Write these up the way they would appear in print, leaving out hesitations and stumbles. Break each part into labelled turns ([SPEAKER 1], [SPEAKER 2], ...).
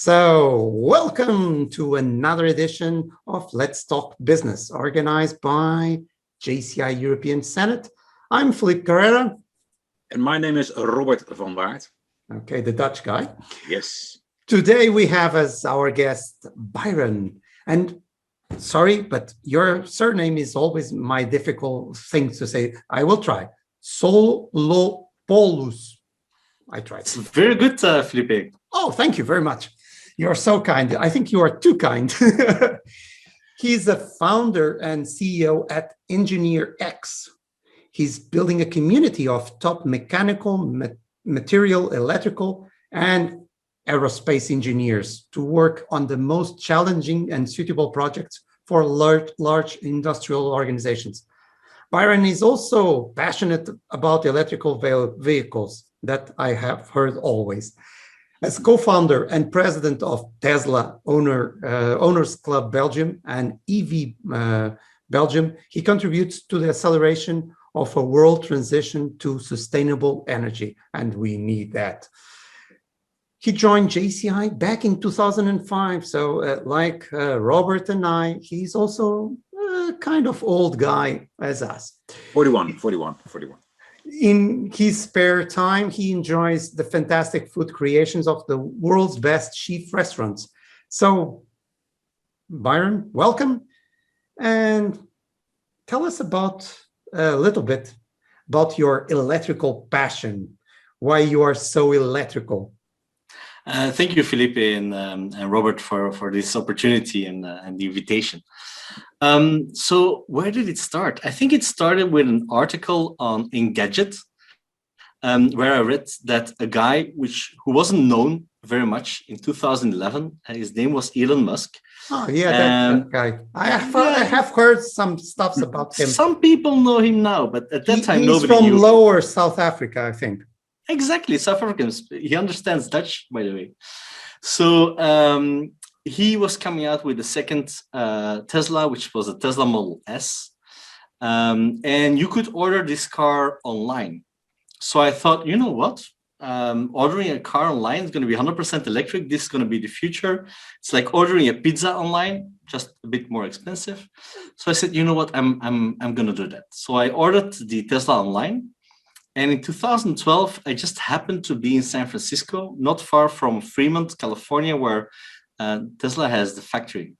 [SPEAKER 1] Welcome to another edition of Let's Talk Business, organized by JCI European Senate. I'm Philippe Carrera.
[SPEAKER 2] And my name is Robert van Waart.
[SPEAKER 1] Okay, the Dutch guy.
[SPEAKER 2] Yes.
[SPEAKER 1] Today we have as our guest Byron. And sorry, but your surname is always my difficult thing to say. I will try. Soulopoulos. I tried.
[SPEAKER 3] It's very good, Felipe.
[SPEAKER 1] Oh, thank you very much. You're so kind. I think you are too kind. He's the founder and CEO at Engineer X. He's building a community of top mechanical, material, electrical, and aerospace engineers to work on the most challenging and suitable projects for large industrial organizations. Byron is also passionate about electrical vehicles, that I have heard always. As co-founder and president of Tesla Owners Club Belgium and EV Belgium, he contributes to the acceleration of a world transition to sustainable energy, and we need that. He joined JCI back in 2005, so like Robert and I, he's also a kind of old guy as us.
[SPEAKER 2] 41.
[SPEAKER 1] In his spare time, he enjoys the fantastic food creations of the world's best chef restaurants. So, Byron, welcome, and tell us about a little bit about your electrical passion, why you are so electrical.
[SPEAKER 3] Thank you, Felipe and Robert, for this opportunity and the invitation. So where did it start? I think it started with an article on Engadget, where I read that a guy who wasn't known very much in 2011, his name was Elon Musk.
[SPEAKER 1] Oh yeah, that guy. I have heard some stuff about him.
[SPEAKER 3] Some people know him now, but at that time
[SPEAKER 1] nobody knew. He's from Lower South Africa, I think.
[SPEAKER 3] Exactly, South Africans. He understands Dutch, by the way. So he was coming out with the second Tesla, which was a Tesla Model S. And you could order this car online. So I thought, you know what? Ordering a car online is going to be 100% electric. This is going to be the future. It's like ordering a pizza online, just a bit more expensive. So I said, you know what? I'm going to do that. So I ordered the Tesla online. And in 2012, I just happened to be in San Francisco, not far from Fremont, California, where Tesla has the factory.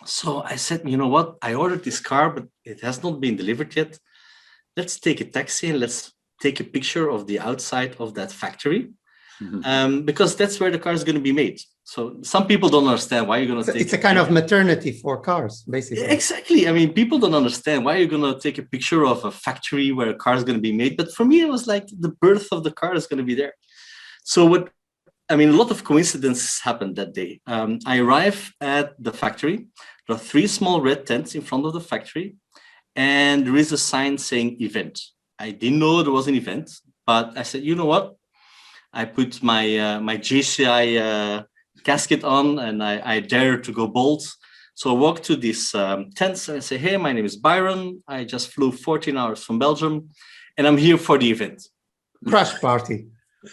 [SPEAKER 3] So I said, you know what? I ordered this car, but it has not been delivered yet. Let's take a taxi and let's take a picture of the outside of that factory, because that's where the car is going to be made. So some people don't understand why you're going to take.
[SPEAKER 1] It's a kind of maternity for cars, basically.
[SPEAKER 3] Exactly. I mean, people don't understand why you're going to take a picture of a factory where a car is going to be made. But for me, it was like the birth of the car is going to be there. So a lot of coincidences happened that day. I arrived at the factory. There are 3 small red tents in front of the factory, and there is a sign saying event. I didn't know there was an event, but I said, you know what? I put my my JCI casket on, and I dare to go bold. So I walk to these tents and I say, hey, my name is Byron. I just flew 14 hours from Belgium, and I'm here for the event.
[SPEAKER 1] Crash party.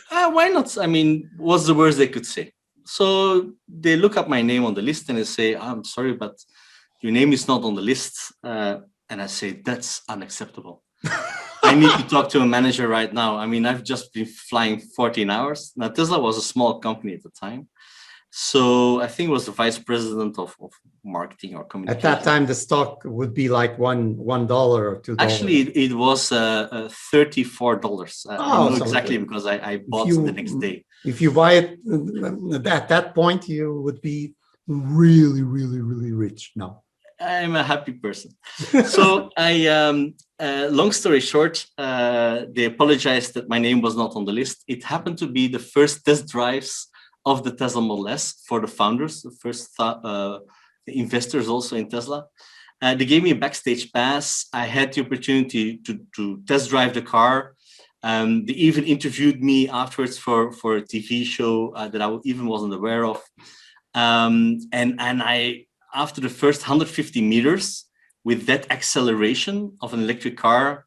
[SPEAKER 3] Why not? I mean, what's the worst they could say? So they look up my name on the list and they say, I'm sorry, but your name is not on the list. And I say, that's unacceptable. I need to talk to a manager right now. I mean, I've just been flying 14 hours. Now, Tesla was a small company at the time. So I think it was the vice president of marketing or communication.
[SPEAKER 1] At that time, the stock would be like $1 or $2.
[SPEAKER 3] Actually, it was $34. I know exactly because I bought it the next day.
[SPEAKER 1] If you buy it at that point, you would be really, really, really rich now.
[SPEAKER 3] I'm a happy person. So long story short, they apologized that my name was not on the list. It happened to be the first test drives of the Tesla Model S for the founders, the first investors also in Tesla. They gave me a backstage pass. I had the opportunity to test drive the car. They even interviewed me afterwards for a TV show that I even wasn't aware of. And I, after the first 150 meters, with that acceleration of an electric car,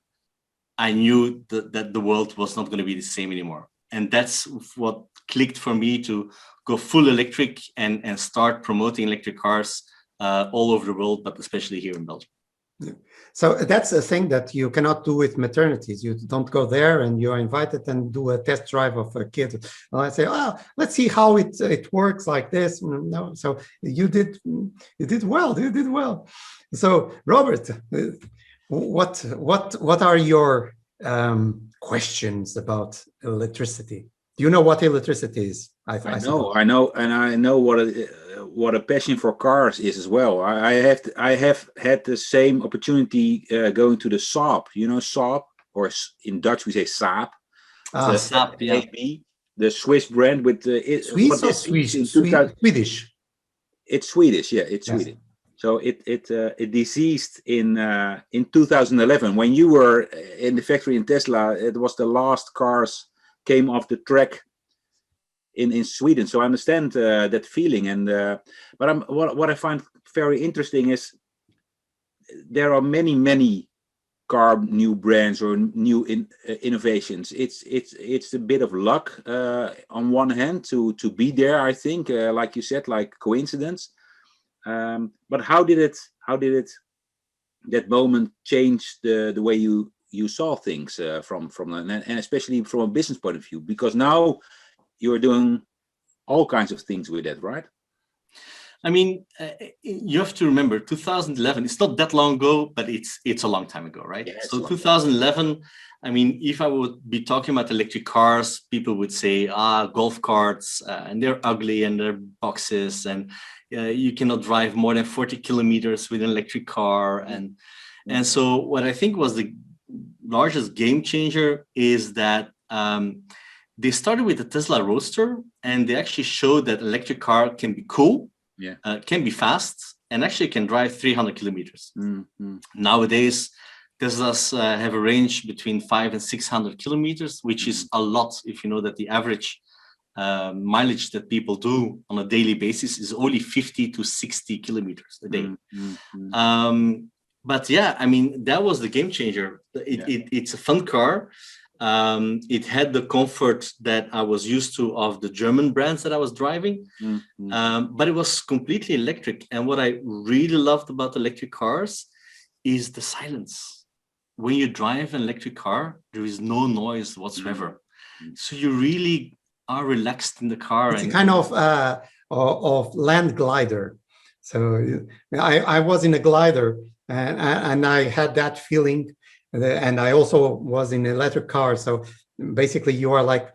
[SPEAKER 3] I knew that the world was not going to be the same anymore. And that's what clicked for me to go full electric and start promoting electric cars all over the world, but especially here in Belgium.
[SPEAKER 1] So that's a thing that you cannot do with maternities. You don't go there and you're invited and do a test drive of a kid. Well, I say, oh, let's see how it works like this. No, so you did well. You did well. So Robert, what are your questions about electricity? Do you know what electricity is?
[SPEAKER 2] I know, and I know what a passion for cars is as well. I have had the same opportunity going to the Saab. You know Saab, or in Dutch we say Saab.
[SPEAKER 3] Saab, yeah.
[SPEAKER 2] The Swiss brand with the
[SPEAKER 1] Swiss or Swedish.
[SPEAKER 2] It's Swedish, yeah, it's Swedish. So it deceased in 2011 when you were in the factory in Tesla. It was the last cars came off the track in Sweden. So I understand that feeling. And but what I find very interesting is there are many new brands or new innovations. It's a bit of luck on one hand to be there. I think, like you said, like coincidence. But how did it that moment change the way you saw things from and especially from a business point of view? Because now you're doing all kinds of things with that, right?
[SPEAKER 3] I mean, you have to remember 2011, it's not that long ago, but it's a long time ago, right? Yeah, so 2011, I mean, if I would be talking about electric cars, people would say, golf carts, and they're ugly and they're boxes, and you cannot drive more than 40 kilometers with an electric car. And so what I think was the largest game changer is that they started with the Tesla Roadster, and they actually showed that electric car can be cool, can be fast, and actually can drive 300 kilometers. Nowadays, Teslas have a range between 500 and 600 kilometers, which is a lot if you know that the average mileage that people do on a daily basis is only 50 to 60 kilometers a day. But yeah, I mean, that was the game changer. It's a fun car. It had the comfort that I was used to of the German brands that I was driving, but it was completely electric. And what I really loved about electric cars is the silence. When you drive an electric car, there is no noise whatsoever. So you really are relaxed in the car.
[SPEAKER 1] It's a kind of land glider. So I was in a glider and I had that feeling. And I also was in an electric car. So basically you are like...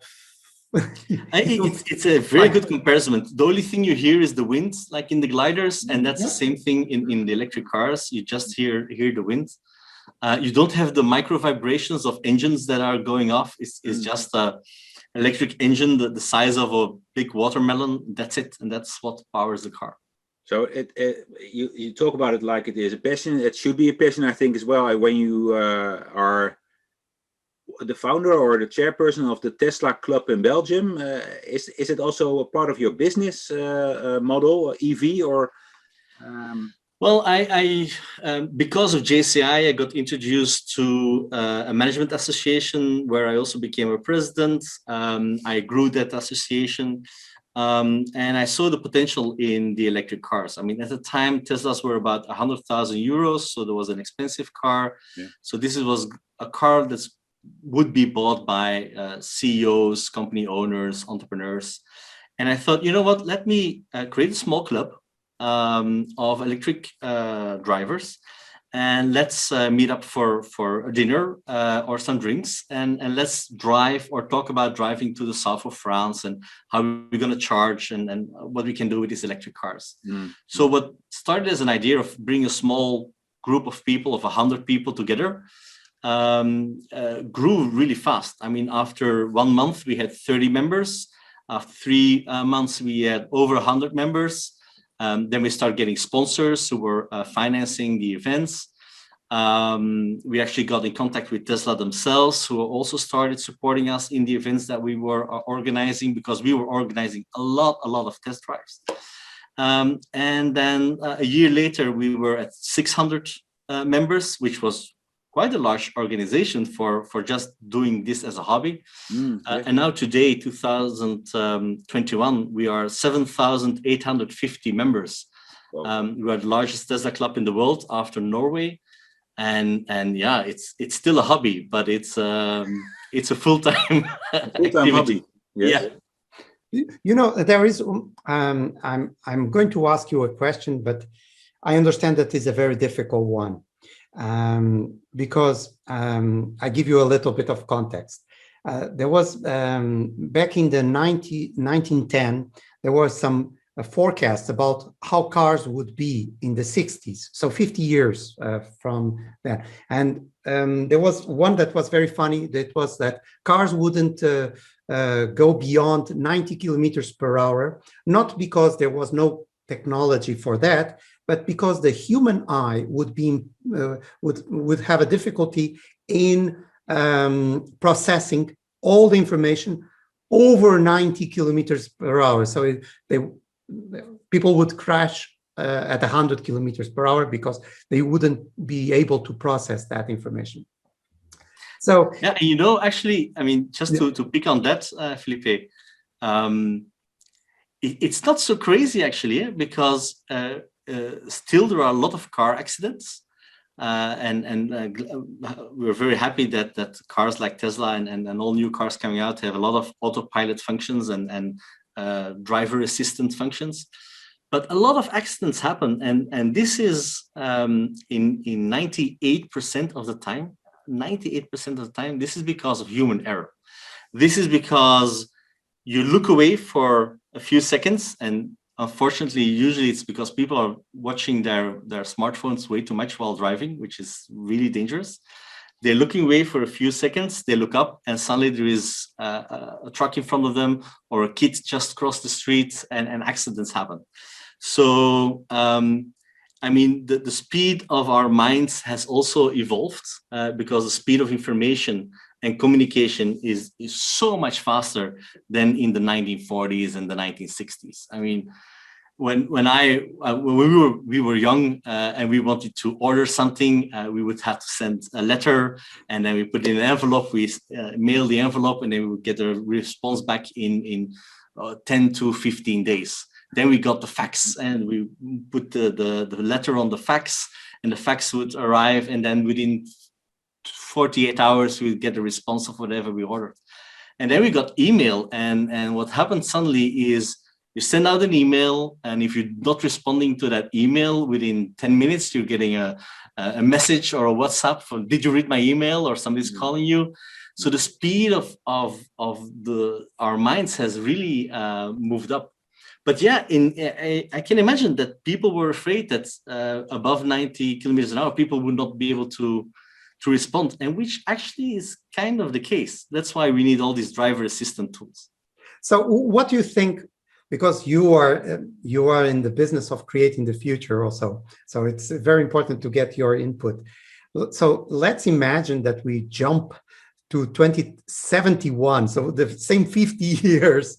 [SPEAKER 3] it's a very good comparison. The only thing you hear is the wind, like in the gliders. And that's the same thing in the electric cars. You just hear the wind. You don't have the micro vibrations of engines that are going off. It's just a electric engine, the size of a big watermelon. That's it. And that's what powers the car.
[SPEAKER 2] So you talk about it like it is a passion. It should be a passion, I think, as well. When you are the founder or the chairperson of the Tesla Club in Belgium, is it also a part of your business model, EV, or?
[SPEAKER 3] Well, I because of JCI, I got introduced to a management association where I also became a president. I grew that association. And I saw the potential in the electric cars. I mean, at the time, Teslas were about 100,000 euros. So there was an expensive car. So this was a car that would be bought by CEOs, company owners, entrepreneurs. And I thought, you know what, let me create a small club of electric drivers. And let's meet up for a dinner or some drinks, and let's drive or talk about driving to the south of France and how we're going to charge and what we can do with these electric cars. So what started as an idea of bringing a small group of people, of 100 people together, grew really fast. I mean, after 1 month, we had 30 members. After 3 months, we had over 100 members. Then we started getting sponsors who were financing the events. We actually got in contact with Tesla themselves, who also started supporting us in the events that we were organizing, because we were organizing a lot of test drives. And then a year later, we were at 600 members, which was quite a large organization for just doing this as a hobby. And now today, 2021, we are 7,850 members.
[SPEAKER 2] Wow.
[SPEAKER 3] We are the largest Tesla club in the world after Norway. And yeah, it's still a hobby, but it's a full-time
[SPEAKER 2] hobby. Yes.
[SPEAKER 3] Yeah.
[SPEAKER 1] You know, there is. I'm going to ask you a question, but I understand that is a very difficult one, because I give you a little bit of context. There was back in the 1910, there was some forecasts about how cars would be in the 60s, so 50 years from that. And there was one that was very funny. That was that cars wouldn't go beyond 90 kilometers per hour, not because there was no technology for that, but because the human eye would be would have a difficulty in processing all the information over 90 kilometers per hour. So people would crash at 100 kilometers per hour because they wouldn't be able to process that information. So
[SPEAKER 3] yeah, you know, actually, I mean, just to pick on that, Felipe, it's not so crazy actually, because still there are a lot of car accidents, and we're very happy that cars like Tesla and all new cars coming out have a lot of autopilot functions and driver assistant functions. But a lot of accidents happen, and this is in 98% of the time. 98% of the time, this is because of human error. This is because you look away for a few seconds, and unfortunately, usually it's because people are watching their smartphones way too much while driving, which is really dangerous. They're looking away for a few seconds, they look up, and suddenly there is a truck in front of them, or a kid just crossed the street, and accidents happen. So, I mean, the speed of our minds has also evolved, because the speed of information and communication is so much faster than in the 1940s and the 1960s. I mean, when we were young and we wanted to order something, we would have to send a letter, and then we put it in an envelope. We mail the envelope, and then we would get a response back in 10 to 15 days. Then we got the fax, and we put the letter on the fax, and the fax would arrive, and then within 48 hours we'd get a response of whatever we ordered. And then we got email, and what happened suddenly is you send out an email, and if you're not responding to that email within 10 minutes, you're getting a message or a WhatsApp for, did you read my email, or somebody's calling you. So the speed of our minds has really moved up. But yeah, I can imagine that people were afraid that above 90 kilometers an hour, people would not be able to respond, and which actually is kind of the case. That's why we need all these driver assistant tools.
[SPEAKER 1] So what do you think, because you are in the business of creating the future also, so it's very important to get your input. So let's imagine that we jump to 2071, so the same 50 years.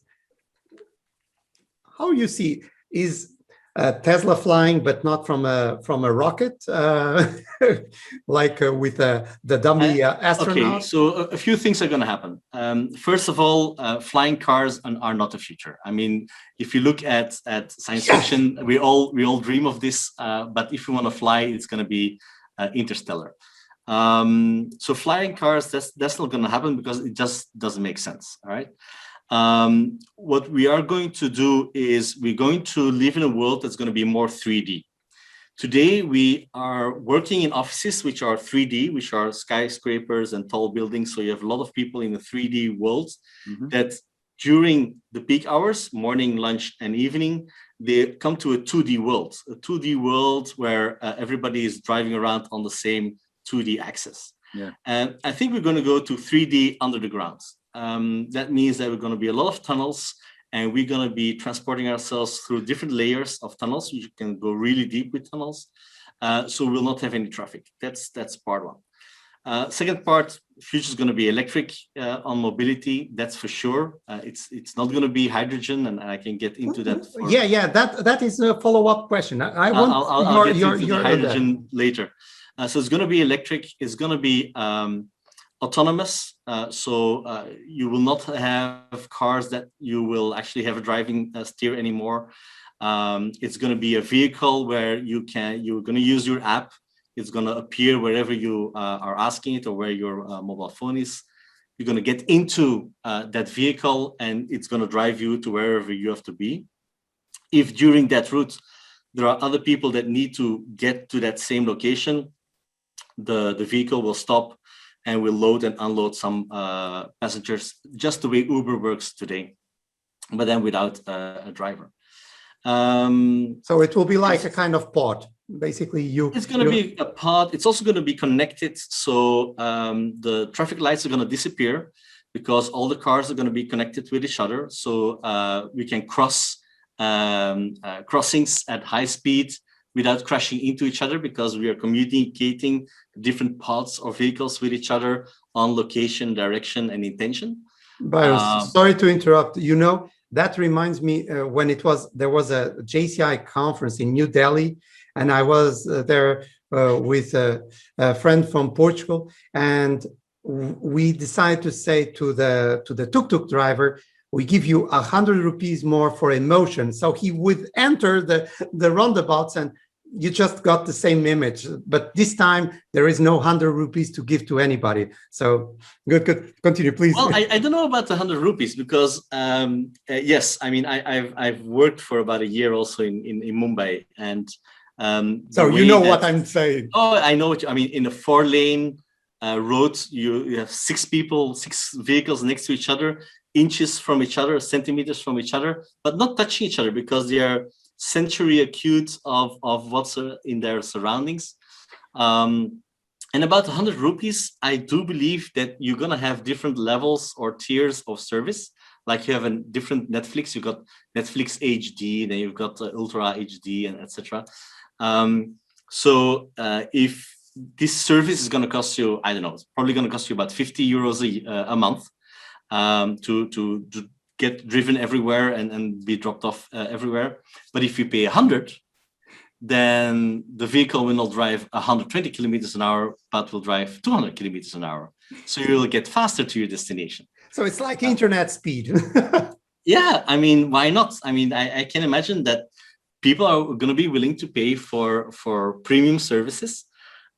[SPEAKER 1] How you see, is Tesla flying, but not from a rocket, like with the dummy astronaut?
[SPEAKER 3] Okay, so a few things are going to happen. First of all, flying cars are not the future. I mean, if you look at science fiction, we all dream of this, but if you want to fly, it's going to be interstellar. So flying cars, that's not going to happen, because it just doesn't make sense. All right. What we are going to do is we're going to live in a world that's going to be more 3D. Today, we are working in offices which are 3D, which are skyscrapers and tall buildings. So you have a lot of people in the 3D world that during the peak hours, morning, lunch, and evening, they come to a 2D world where everybody is driving around on the same 2D axis.
[SPEAKER 2] Yeah.
[SPEAKER 3] And I think we're going to go to 3D under the ground. That means that we're going to be a lot of tunnels, and we're going to be transporting ourselves through different layers of tunnels. You can go really deep with tunnels, so we'll not have any traffic. That's part one. Second part, future is going to be electric on mobility. That's for sure. It's not going to be hydrogen, and I can get into that.
[SPEAKER 1] Yeah. That is a follow-up question. I want
[SPEAKER 3] I'll get into the hydrogen later. So it's going to be electric. It's going to be autonomous. You will not have cars that you will actually have a driving steer anymore. It's going to be a vehicle where you're going to use your app. It's going to appear wherever you are asking it or where your mobile phone is. You're going to get into that vehicle and it's going to drive you to wherever you have to be. If during that route, there are other people that need to get to that same location, the vehicle will stop and will load and unload some passengers, just the way Uber works today, but then without a driver.
[SPEAKER 1] So it will be like a kind of pod. Basically,
[SPEAKER 3] it's going to be a pod. It's also going to be connected. So the traffic lights are going to disappear because all the cars are going to be connected with each other. So we can cross crossings at high speed without crashing into each other because we are communicating different pods or vehicles with each other on location, direction, and intention.
[SPEAKER 1] Byron, sorry to interrupt. You know, that reminds me when there was a JCI conference in New Delhi, and I was there with a friend from Portugal, and we decided to say to the tuk-tuk driver, we give you 100 rupees more for emotion. So he would enter the roundabouts and you just got the same image. But this time there is no 100 rupees to give to anybody. So good. Continue, please.
[SPEAKER 3] Well, I don't know about the 100 rupees because yes, I mean, I've worked for about a year also in Mumbai. And
[SPEAKER 1] so you know what I'm saying.
[SPEAKER 3] Oh, I know what I mean. In a 4-lane road, you have 6 vehicles next to each other, inches from each other, centimeters from each other, but not touching each other because they are sensory acute of what's in their surroundings. And about 100 rupees, I do believe that you're going to have different levels or tiers of service. Like you have a different Netflix, you've got Netflix HD, then you've got Ultra HD, and etc. So if this service is going to cost you, I don't know, it's probably going to cost you about 50 euros a month to get driven everywhere and be dropped off everywhere. But if you pay 100, then the vehicle will not drive 120 kilometers an hour, but will drive 200 kilometers an hour. So you will get faster to your destination.
[SPEAKER 1] So it's like internet speed.
[SPEAKER 3] Yeah, I mean, why not? I mean, I can imagine that people are going to be willing to pay for premium services.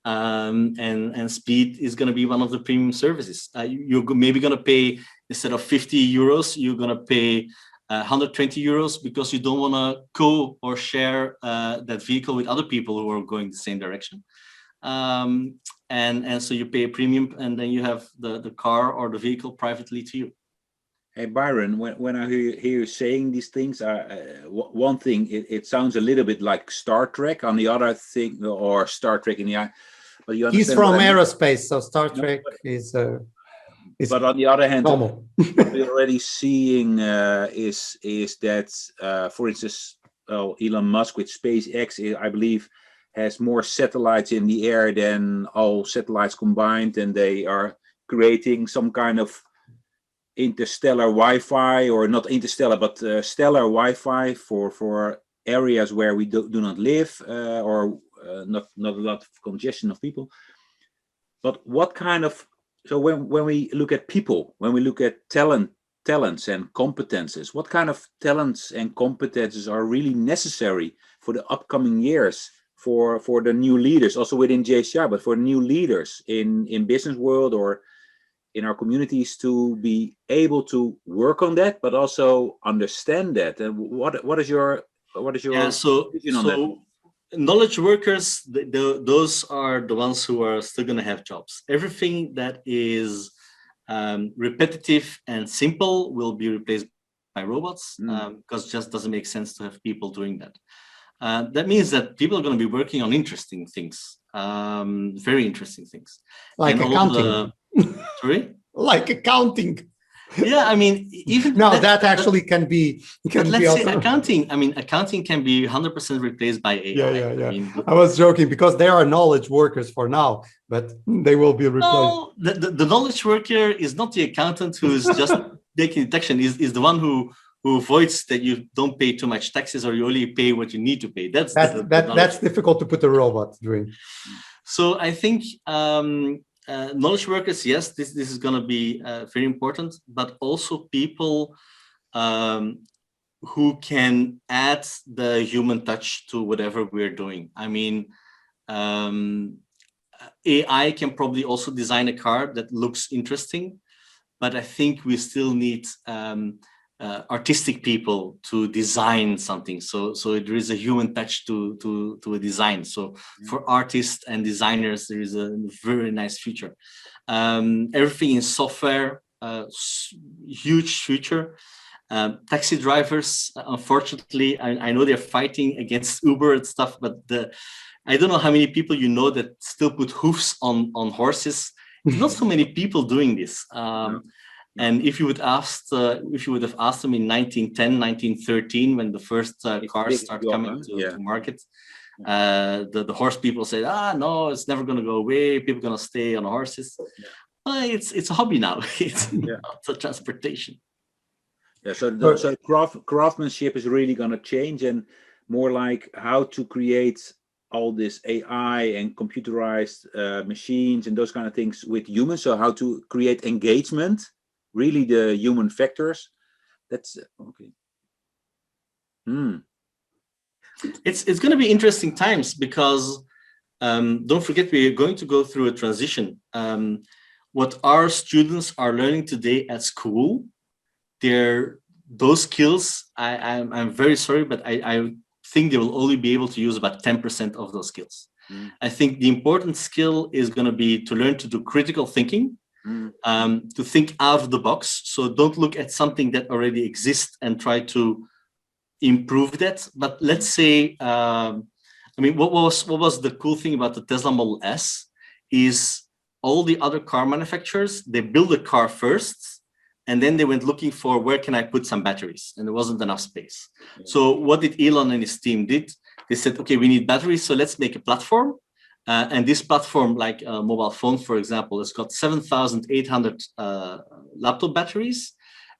[SPEAKER 3] And speed is going to be one of the premium services. You're maybe going to pay, instead of 50 euros, you're going to pay 120 euros because you don't want to go or share that vehicle with other people who are going the same direction. And so you pay a premium and then you have the car or the vehicle privately to you.
[SPEAKER 2] Hey, Byron, when I hear you saying these things, one thing, it sounds a little bit like Star Trek. On the other thing, or Star Trek in the eye. But you
[SPEAKER 1] He's from aerospace, so Star Trek is
[SPEAKER 2] but on the other hand,
[SPEAKER 1] normal.
[SPEAKER 2] what we're already seeing is that, for instance, Elon Musk with SpaceX, I believe, has more satellites in the air than all satellites combined, and they are creating some kind of interstellar Wi-Fi, or not interstellar, but stellar Wi-Fi for areas where we do not live, or not a lot of congestion of people. But what kind of, so when we look at people, when we look at talents and competences, what kind of talents and competences are really necessary for the upcoming years for the new leaders, also within JCI, but for new leaders in business world or in our communities, to be able to work on that, but also understand that? And what is your vision on that?
[SPEAKER 3] Knowledge workers, those are the ones who are still going to have jobs. Everything that is repetitive and simple will be replaced by robots, because it just doesn't make sense to have people doing that. That means that people are going to be working on interesting things, very interesting things.
[SPEAKER 1] Like
[SPEAKER 3] and
[SPEAKER 1] accounting.
[SPEAKER 3] Sorry?
[SPEAKER 1] Like accounting.
[SPEAKER 3] Yeah, I mean, even
[SPEAKER 1] no, that actually can be.
[SPEAKER 3] Let's say accounting. I mean, accounting can be 100% replaced by AI.
[SPEAKER 1] Yeah.
[SPEAKER 3] I mean,
[SPEAKER 1] I was joking because they are knowledge workers for now, but they will be replaced.
[SPEAKER 3] No, the knowledge worker is not the accountant who is just taking deduction. Is the one who avoids that you don't pay too much taxes or you only pay what you need to pay. That's
[SPEAKER 1] difficult to put a robot doing.
[SPEAKER 3] So I think knowledge workers, yes, this is going to be very important, but also people who can add the human touch to whatever we're doing. I mean, AI can probably also design a car that looks interesting, but I think we still need artistic people to design something. So there is a human touch to a design. So for artists and designers, there is a very nice future. Everything in software, huge future. Taxi drivers, unfortunately, I know they're fighting against Uber and stuff, but I don't know how many people you know that still put hoofs on horses. There's not so many people doing this. And if you would have asked them in 1910, 1913, when the first cars started coming to market, the horse people said, no, it's never going to go away. People are going to stay on horses. It's a hobby now. It's not a transportation.
[SPEAKER 2] Yeah, so craftsmanship is really going to change, and more like how to create all this AI and computerized machines and those kind of things with humans. So how to create engagement, really the human factors. That's okay.
[SPEAKER 3] It's going to be interesting times because don't forget, we're going to go through a transition. What our students are learning today at school, those skills, I'm very sorry, but I think they will only be able to use about 10% of those skills. I think the important skill is going to be to learn to do critical thinking, to think out of the box. So don't look at something that already exists and try to improve that. But let's say, what was the cool thing about the Tesla Model S is all the other car manufacturers, they build a car first, and then they went looking for where can I put some batteries, and there wasn't enough space. So what did Elon and his team did? They said, okay, we need batteries, so let's make a platform. And this platform, like a mobile phone, for example, has got 7,800 laptop batteries.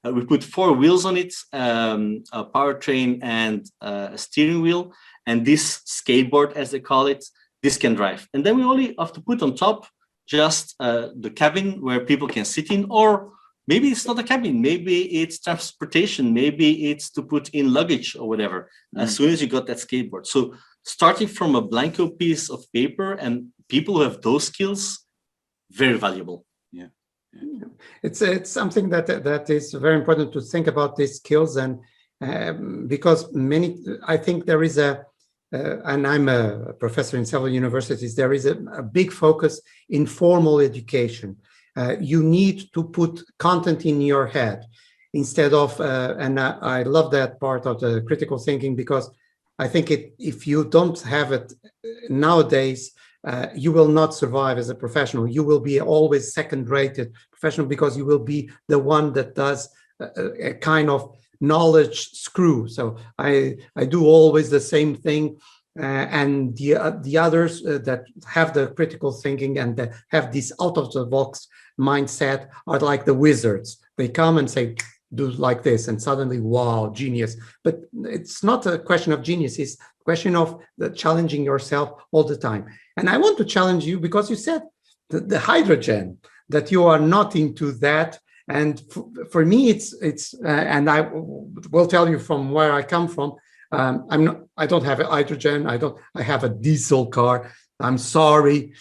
[SPEAKER 3] We put 4 wheels on it, a powertrain and a steering wheel. And this skateboard, as they call it, this can drive. And then we only have to put on top just the cabin where people can sit in, or maybe it's not a cabin, maybe it's transportation, maybe it's to put in luggage or whatever, as soon as you got that skateboard. So starting from a blanco piece of paper, and people who have those skills, very valuable.
[SPEAKER 1] Yeah. It's something that is very important to think about these skills, and because I think there is and I'm a professor in several universities, there is a big focus in formal education. You need to put content in your head instead of, and I love that part of the critical thinking, because I think if you don't have it nowadays, you will not survive as a professional. You will be always second-rated professional because you will be the one that does a kind of knowledge screw. So I do always the same thing, and the others that have the critical thinking and that have this out-of-the-box mindset are like the wizards. They come and say, do like this, and suddenly, wow, genius. But it's not a question of genius, it's a question of challenging yourself all the time. And I want to challenge you, because you said the hydrogen, that you are not into that. And for me, it's and I will tell you from where I come from. I don't have a hydrogen. I have a diesel car. I'm sorry.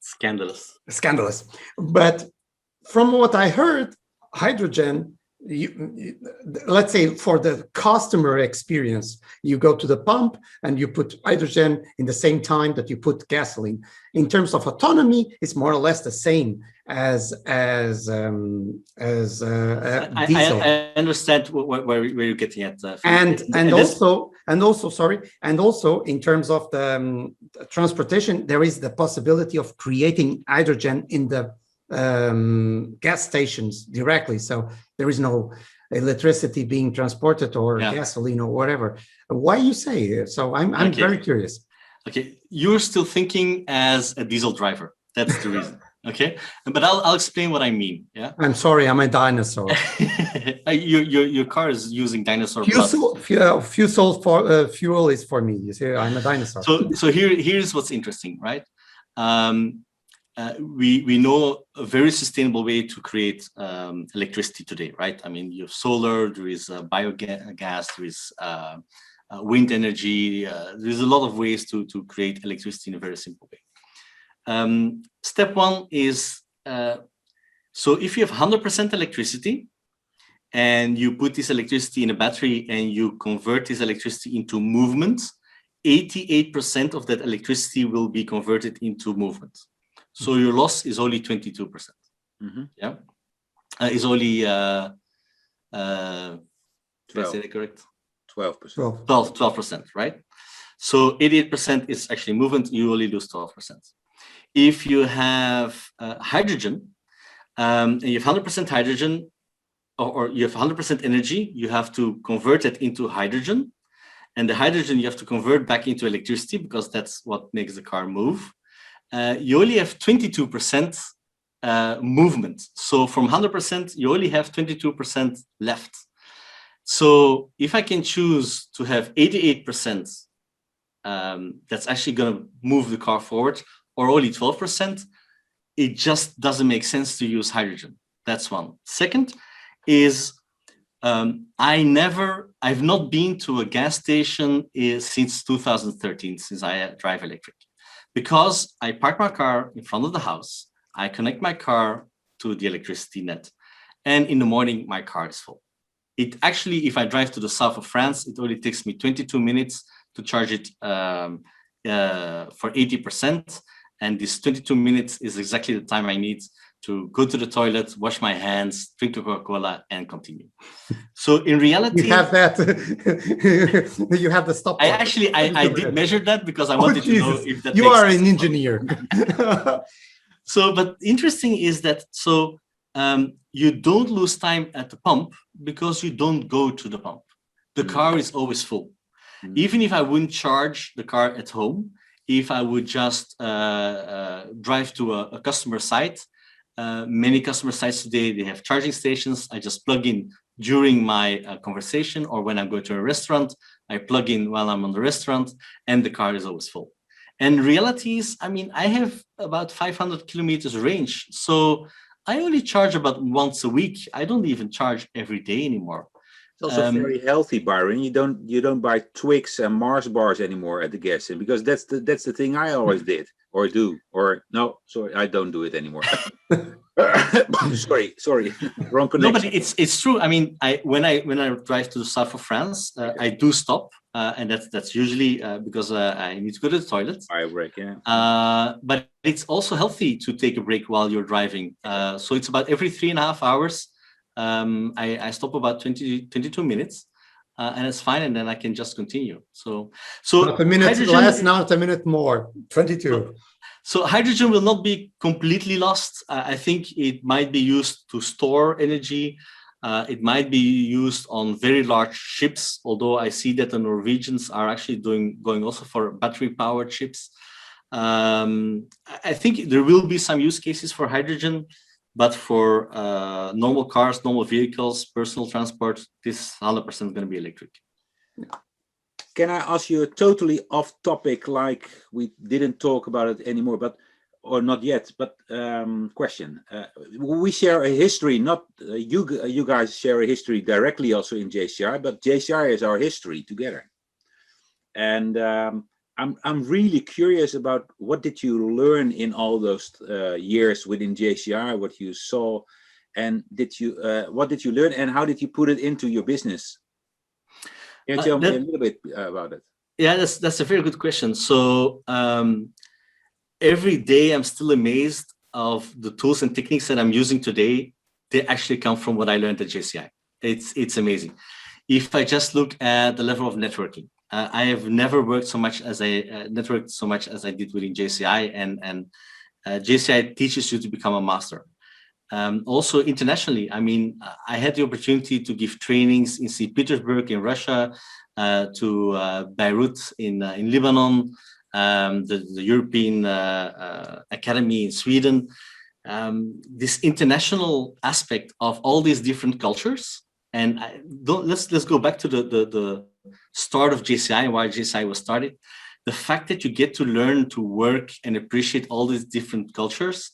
[SPEAKER 1] Scandalous. But from what I heard, hydrogen, let's say for the customer experience, you go to the pump and you put hydrogen in the same time that you put gasoline. In terms of autonomy, it's more or less the same as diesel.
[SPEAKER 3] I understand where you're getting at.
[SPEAKER 1] And also in terms of the transportation, there is the possibility of creating hydrogen in the gas stations directly. So there is no electricity being transported or gasoline or whatever. Why you say? So I'm very curious.
[SPEAKER 3] Okay, you're still thinking as a diesel driver. That's the reason. Okay, but I'll explain what I mean. Yeah.
[SPEAKER 1] I'm sorry, I'm a dinosaur.
[SPEAKER 3] Your car is using dinosaur blood.
[SPEAKER 1] Fuel is for me. You see, I'm a dinosaur.
[SPEAKER 3] So here's what's interesting, right? We know a very sustainable way to create electricity today, right? I mean, you have solar, there is biogas, there is wind energy. There's a lot of ways to create electricity in a very simple way. Step one is, so if you have 100% electricity and you put this electricity in a battery and you convert this electricity into movement, 88% of that electricity will be converted into movement. So your loss is only 22%.
[SPEAKER 2] Mm-hmm.
[SPEAKER 3] Yeah, is only did I say that correct?
[SPEAKER 2] 12%.
[SPEAKER 3] 12%, right? So 88% is actually movement. You only lose 12%. If you have hydrogen, and you have 100% hydrogen, or you have 100% energy, you have to convert it into hydrogen, and the hydrogen you have to convert back into electricity because that's what makes the car move. You only have 22% movement. So from 100%, you only have 22% left. So if I can choose to have 88%, that's actually going to move the car forward, or only 12%, it just doesn't make sense to use hydrogen. That's one. Second is I've not been to a gas station since 2013, since I drive electric. Because I park my car in front of the house, I connect my car to the electricity net, and in the morning, my car is full. It actually, if I drive to the south of France, it only takes me 22 minutes to charge it for 80%. And this 22 minutes is exactly the time I need to go to the toilet, wash my hands, drink the Coca-Cola, and continue. So in reality,
[SPEAKER 1] you have that. You have the stop.
[SPEAKER 3] I did measure that because I wanted to know if that.
[SPEAKER 1] You are an engineer.
[SPEAKER 3] So, but interesting is that you don't lose time at the pump because you don't go to the pump. The car is always full. Even if I wouldn't charge the car at home, if I would just drive to a customer site, many customer sites today, they have charging stations. I just plug in during my conversation, or when I'm going to a restaurant, I plug in while I'm on the restaurant, and the car is always full. And reality is, I mean, I have about 500 kilometers range. So I only charge about once a week. I don't even charge every day anymore.
[SPEAKER 2] It's also very healthy, Byron. You don't buy Twix and Mars bars anymore at the gas station, because that's the thing I always did, or do, or no, sorry, I don't do it anymore. sorry, wrong connection.
[SPEAKER 3] No, but it's true. I mean, when I drive to the south of France, I do stop, and that's usually because I need to go to the toilet.
[SPEAKER 2] I break, yeah.
[SPEAKER 3] But it's also healthy to take a break while you're driving. So it's about every 3.5 hours. I stop about 22 minutes, and it's fine, and then I can just continue. So
[SPEAKER 1] not a minute less, not a minute more. 22.
[SPEAKER 3] So hydrogen will not be completely lost. I think it might be used to store energy. It might be used on very large ships, although I see that the Norwegians are actually going also for battery-powered ships. I think there will be some use cases for hydrogen, but for normal cars, normal vehicles, personal transport, this is 100% going to be electric.
[SPEAKER 2] Can I ask you a totally off topic, like we didn't talk about it anymore, or not yet, but question. We share a history, not you guys share a history directly also in JCI, but JCI is our history together. And I'm really curious about what did you learn in all those years within JCI, what you saw, and what did you learn, and how did you put it into your business? Can you tell me a little bit about it?
[SPEAKER 3] Yeah, that's a very good question. So every day I'm still amazed of the tools and techniques that I'm using today. They actually come from what I learned at JCI. It's amazing. If I just look at the level of networking, I have never worked so much as networked so much as I did within JCI, and JCI teaches you to become a master. Also internationally, I mean, I had the opportunity to give trainings in St. Petersburg in Russia, to Beirut in Lebanon, the European Academy in Sweden. this international aspect of all these different cultures. And let's go back to the start of JCI, why JCI was started. The fact that you get to learn to work and appreciate all these different cultures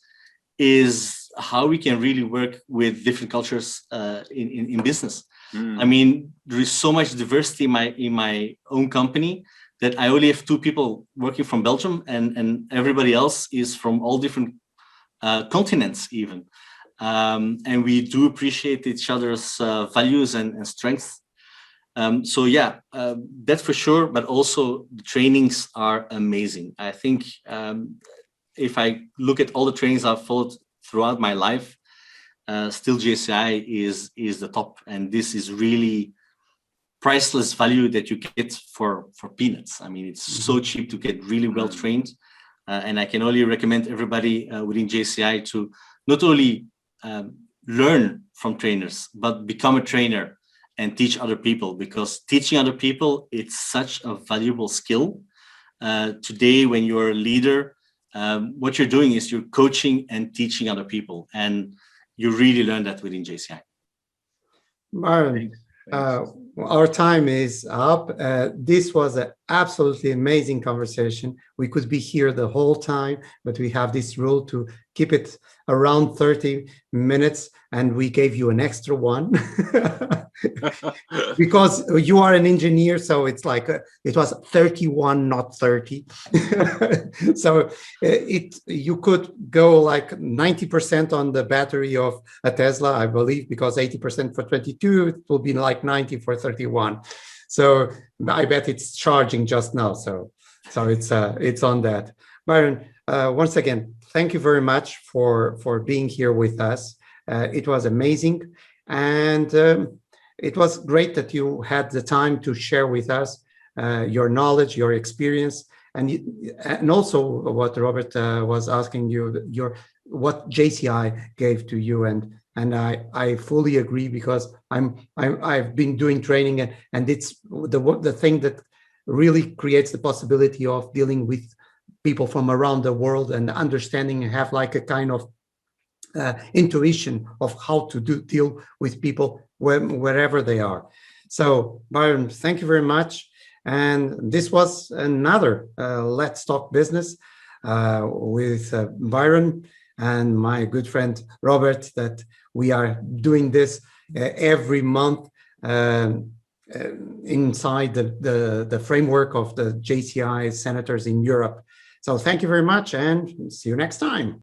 [SPEAKER 3] is how we can really work with different cultures in business. I mean, there is so much diversity in my own company that I only have 2 people working from Belgium, and everybody else is from all different continents even. And we do appreciate each other's values and strengths. So yeah, that's for sure. But also the trainings are amazing. I think if I look at all the trainings I've followed throughout my life, still JCI is the top. And this is really priceless value that you get for peanuts. I mean, it's so cheap to get really well trained. And I can only recommend everybody within JCI to not only learn from trainers, but become a trainer and teach other people, because teaching other people, it's such a valuable skill. Today, when you're a leader, what you're doing is you're coaching and teaching other people, and you really learn that within JCI.
[SPEAKER 1] Byron, our time is up. This was an absolutely amazing conversation. We could be here the whole time, but we have this rule to keep it around 30 minutes, and we gave you an extra one because you are an engineer, so it's like it was 31, not 30. So you could go like 90% on the battery of a Tesla, I believe, because 80% for 22, it will be like 90 for 31. So I bet it's charging just now. So it's on that. Byron, once again, thank you very much for being here with us. It was amazing, and it was great that you had the time to share with us your knowledge, your experience, and also what Robert was asking you, what JCI gave to you, and I fully agree, because I've been doing training, and it's the thing that really creates the possibility of dealing with people from around the world and understanding and have like a kind of intuition of how to deal with people wherever they are. So Byron, thank you very much. And this was another Let's Talk Business with Byron and my good friend Robert, that we are doing this every month inside the framework of the JCI senators in Europe. So thank you very much, and see you next time.